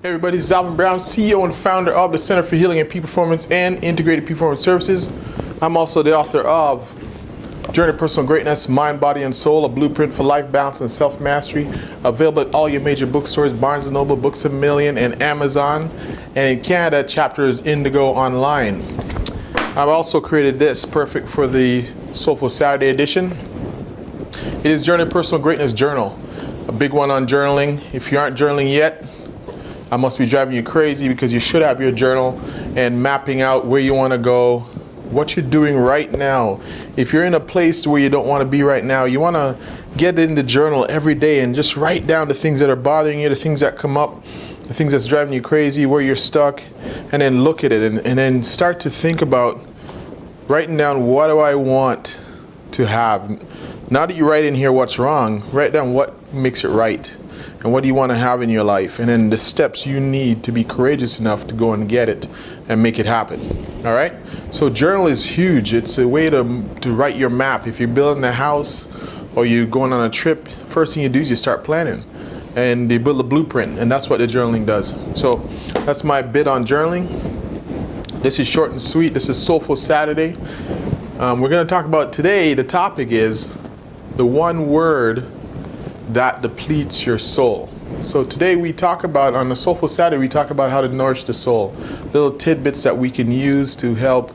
Hey everybody, this is Alvin Brown, CEO and founder of the Center for Healing and Peak Performance and Integrated Peak Performance Services. I'm also the author of Journey to Personal Greatness, Mind, Body, and Soul, a blueprint for life balance and self-mastery. Available at all your major bookstores, Barnes & Noble, Books A Million, and Amazon. And in Canada, chapter is Indigo Online. I've also created this, perfect for the Soulful Saturday edition. It is Journey to Personal Greatness Journal, a big one on journaling. If you aren't journaling yet, I must be driving you crazy, because you should have your journal and mapping out where you want to go, what you're doing right now. If you're in a place where you don't want to be right now, you want to get in the journal every day and just write down the things that are bothering you, the things that come up, the things that's driving you crazy, where you're stuck, and then look at it and then start to think about writing down, what do I want to have? Now that you write in here what's wrong, write down what makes it right. And what do you want to have in your life? And then the steps you need to be courageous enough to go and get it and make it happen. All right? So journal is huge. It's a way to write your map. If you're building a house or you're going on a trip, first thing you do is you start planning. And you build a blueprint. And that's what the journaling does. So that's my bit on journaling. This is short and sweet. This is Soulful Saturday. We're going to talk about today, the topic is the one word that depletes your soul. So today we talk about, on the Soulful Saturday, we talk about how to nourish the soul. Little tidbits that we can use to help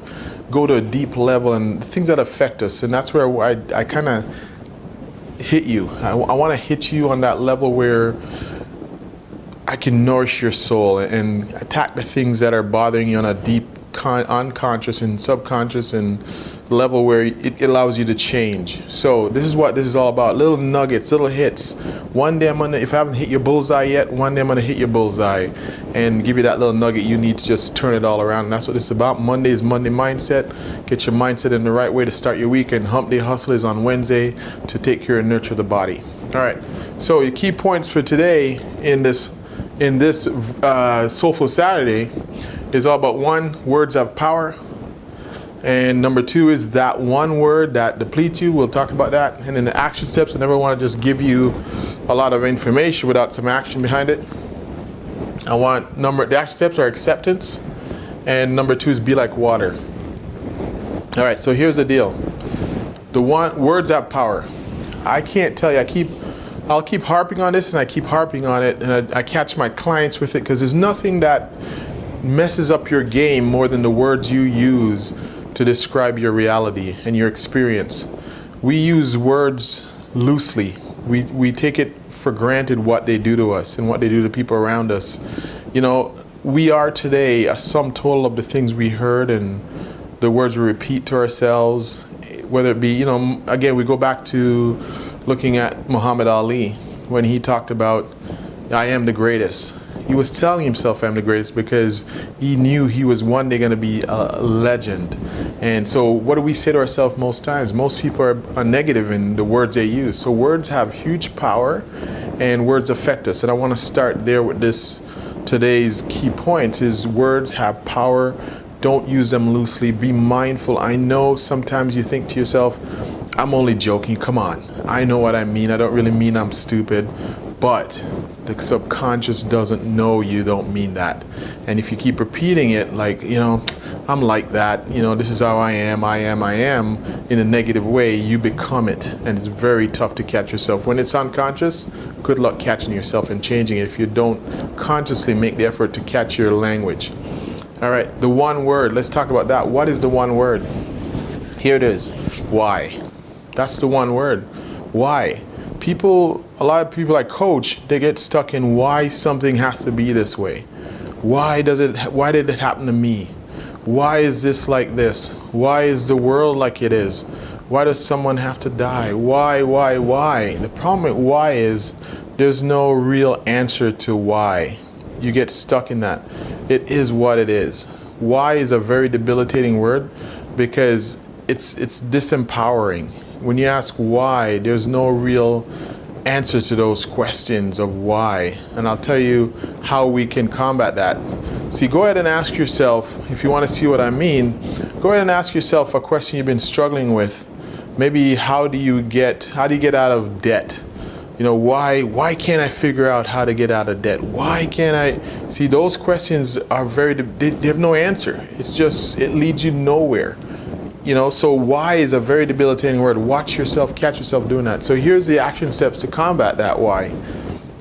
go to a deep level and things that affect us. And that's where I kind of hit you. I want to hit you on that level where I can nourish your soul and attack the things that are bothering you on a deep, unconscious and subconscious and level where it allows you to change. So this is what this is all about. Little nuggets, little hits. One day I'm gonna, if I haven't hit your bullseye yet, one day I'm gonna hit your bullseye and give you that little nugget you need to just turn it all around. And that's what this is about. Monday is Monday mindset. Get your mindset in the right way to start your week. And Hump Day Hustle is on Wednesday to take care and nurture the body. All right. So your key points for today in this Soulful Saturday is all about: one, words have power. And number two is that one word that depletes you. We'll talk about that. And then the action steps. I never want to just give you a lot of information without some action behind it. The action steps are acceptance. And number two is be like water. All right, so here's the deal. Words have power. I can't tell you, I'll keep harping on this and I keep harping on it, and I catch my clients with it, because there's nothing that messes up your game more than the words you use to describe your reality and your experience. We use words loosely. We take it for granted what they do to us and what they do to people around us. You know, we are today a sum total of the things we heard and the words we repeat to ourselves, whether it be, again, we go back to looking at Muhammad Ali when he talked about, I am the greatest. He was telling himself I'm the greatest because he knew he was one day going to be a legend. And so what do we say to ourselves most times? Most people are negative in the words they use. So words have huge power and words affect us. And I want to start there with today's key point is words have power. Don't use them loosely. Be mindful. I know sometimes you think to yourself, I'm only joking. Come on. I know what I mean. I don't really mean I'm stupid. But the subconscious doesn't know you don't mean that. And if you keep repeating it like, I'm like that, this is how I am in a negative way, you become it. And it's very tough to catch yourself. When it's unconscious, good luck catching yourself and changing it if you don't consciously make the effort to catch your language. All right, the one word, let's talk about that. What is the one word? Here it is, why. That's the one word, why. A lot of people I coach, they get stuck in why something has to be this way. Why did it happen to me? Why is this like this? Why is the world like it is? Why does someone have to die? Why? The problem with why is there's no real answer to why. You get stuck in that. It is what it is. Why is a very debilitating word because it's disempowering. When you ask why, there's no real answer to those questions of why. And I'll tell you how we can combat that. See, go ahead and ask yourself, if you want to see what I mean, go ahead and ask yourself a question you've been struggling with. Maybe how do you get out of debt? Why can't I figure out how to get out of debt? Why can't I? See, those questions are they have no answer. It leads you nowhere. So why is a very debilitating word. Watch yourself, catch yourself doing that. So here's the action steps to combat that why.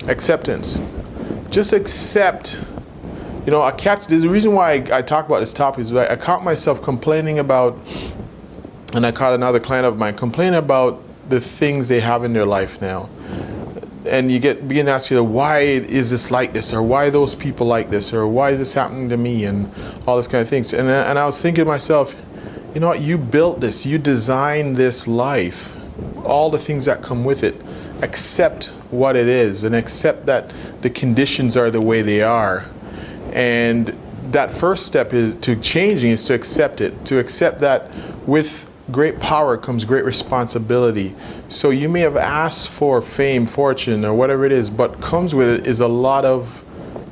Acceptance. Just accept. There's a reason why I talk about this topic is I caught myself complaining about, and I caught another client of mine complaining about the things they have in their life now. And you begin to ask why is this like this, or why are those people like this, or why is this happening to me, and all this kind of things. And I was thinking to myself, you know what, you built this, you designed this life, all the things that come with it. Accept what it is, and accept that the conditions are the way they are. And that first step is to changing is to accept it, to accept that with great power comes great responsibility. So you may have asked for fame, fortune, or whatever it is, but comes with it is a lot of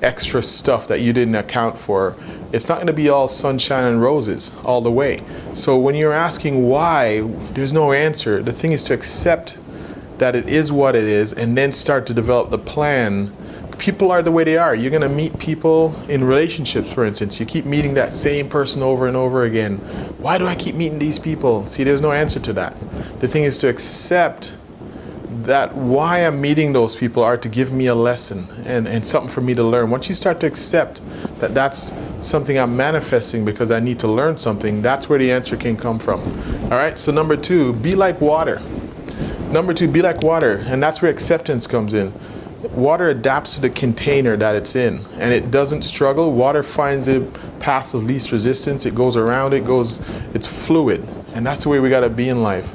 extra stuff that you didn't account for. It's not going to be all sunshine and roses all the way. So when you're asking why, there's no answer. The thing is to accept that it is what it is, and then start to develop the plan. People are the way they are. You're going to meet people in relationships, for instance. You keep meeting that same person over and over again. Why do I keep meeting these people? See, there's no answer to that. The thing is to accept that why I'm meeting those people are to give me a lesson and something for me to learn. Once you start to accept that that's something I'm manifesting because I need to learn something, that's where the answer can come from. All right, so number 2, be like water. Number 2, be like water, and that's where acceptance comes in. Water adapts to the container that it's in, and it doesn't struggle. Water finds a path of least resistance. It goes around, it's fluid, and that's the way we got to be in life.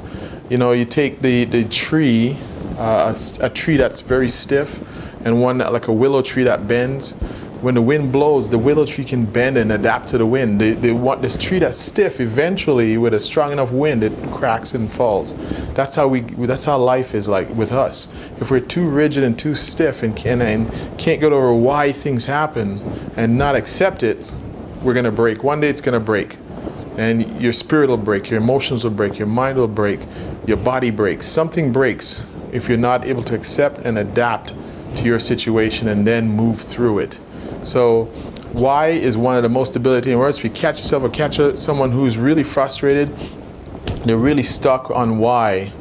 You take the tree, a tree that's very stiff, and one that, like a willow tree that bends. When the wind blows, the willow tree can bend and adapt to the wind. They want this tree that's stiff. Eventually, with a strong enough wind, it cracks and falls. That's how life is like with us. If we're too rigid and too stiff and can't get over why things happen and not accept it, we're gonna break. One day it's gonna break, and your spirit will break, your emotions will break, your mind will break, your body breaks. Something breaks if you're not able to accept and adapt to your situation and then move through it. So why is one of the most debilitating words. If you catch yourself or catch someone who's really frustrated, they're really stuck on why,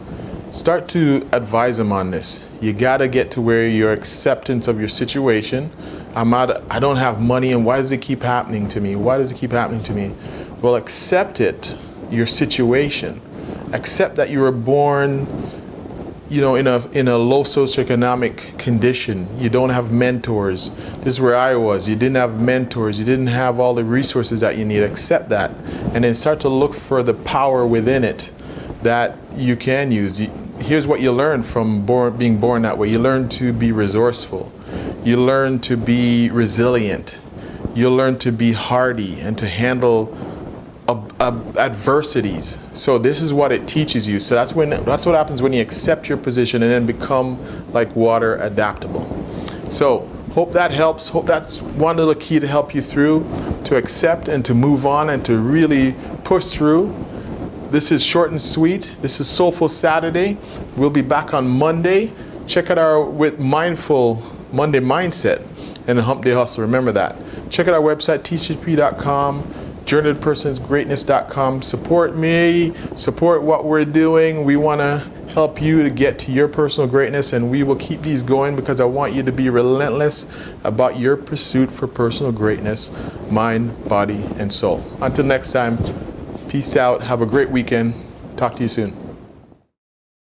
start to advise them on this. You got to get to where your acceptance of your situation, I don't have money, and why does it keep happening to me? Why does it keep happening to me? Well, accept it, your situation. Accept that you were born in a low socioeconomic condition. You don't have mentors. This is where I was. You didn't have mentors. You didn't have all the resources that you need. Accept that, and then start to look for the power within it that you can use. Here's what you learn from being born that way. You learn to be resourceful. You learn to be resilient. You learn to be hardy and to handle adversities. So this is what it teaches you. So that's what happens when you accept your position and then become like water, adaptable. So hope that helps. Hope that's one little key to help you through, to accept and to move on and to really push through. This is short and sweet. This is Soulful Saturday. We'll be back on Monday. Check out our with Mindful Monday Mindset and the Hump Day Hustle. Remember that. Check out our website, teachtp.com. journeytoppersonsgreatness.com. Support me, support what we're doing. We want to help you to get to your personal greatness, and we will keep these going because I want you to be relentless about your pursuit for personal greatness, mind, body, and soul. Until next time, peace out. Have a great weekend. Talk to you soon.